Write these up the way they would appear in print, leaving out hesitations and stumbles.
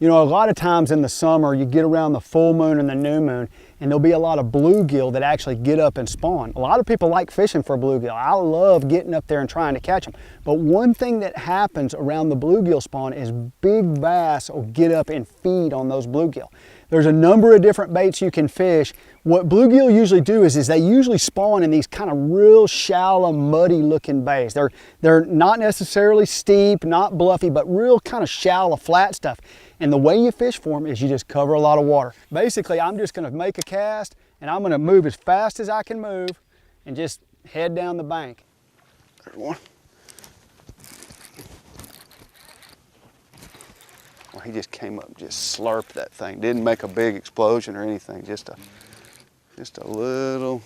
You know, a lot of times in the summer, you get around the full moon and the new moon, and there'll be a lot of bluegill that actually get up and spawn. A lot of people like fishing for bluegill. I love getting up there and trying to catch them. But one thing that happens around the bluegill spawn is big bass will get up and feed on those bluegill. There's a number of different baits you can fish. What bluegill usually do is they usually spawn in these kind of real shallow, muddy looking bays. They're not necessarily steep, not bluffy, but real kind of shallow, flat stuff. And the way you fish for them is you just cover a lot of water. Basically, I'm just gonna make a cast and I'm gonna move as fast as I can move and just head down the bank. There's one. Well, he just came up and just slurped that thing. Didn't make a big explosion or anything, just a little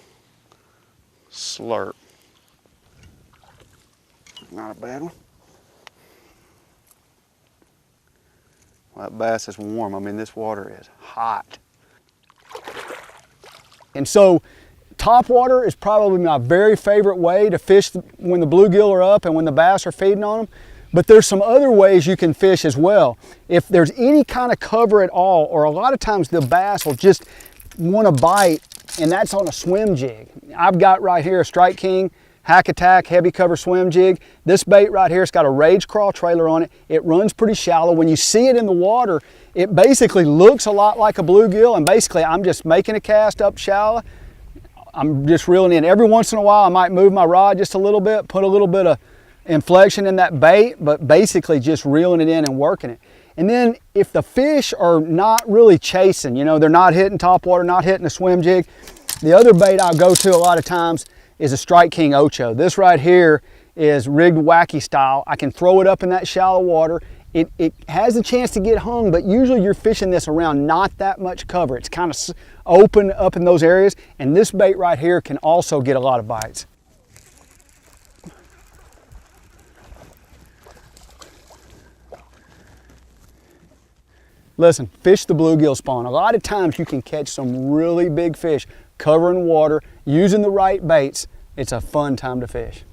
slurp. Not a bad one. Well, that bass is warm. I mean, this water is hot. And so, top water is probably my very favorite way to fish when the bluegill are up and when the bass are feeding on them. But there's some other ways you can fish as well. If there's any kind of cover at all, or a lot of times the bass will just want to bite, and that's on a swim jig. I've got right here a Strike King Hack Attack heavy cover swim jig. This bait right here, it's got a Rage Crawl trailer on it. It runs pretty shallow. When you see it in the water, it basically looks a lot like a bluegill, and basically I'm just making a cast up shallow. I'm just reeling in. Every once in a while I might move my rod just a little bit, put a little bit of inflection in that bait, but basically just reeling it in and working it. And then if the fish are not really chasing, you know, they're not hitting top water, not hitting a swim jig, the other bait I'll go to a lot of times is a Strike King Ocho. This right here is rigged wacky style. I can throw it up in that shallow water. It has a chance to get hung, but usually you're fishing this around not that much cover. It's kind of open up in those areas, and this bait right here can also get a lot of bites. Listen, fish the bluegill spawn. A lot of times you can catch some really big fish covering water, using the right baits. It's a fun time to fish.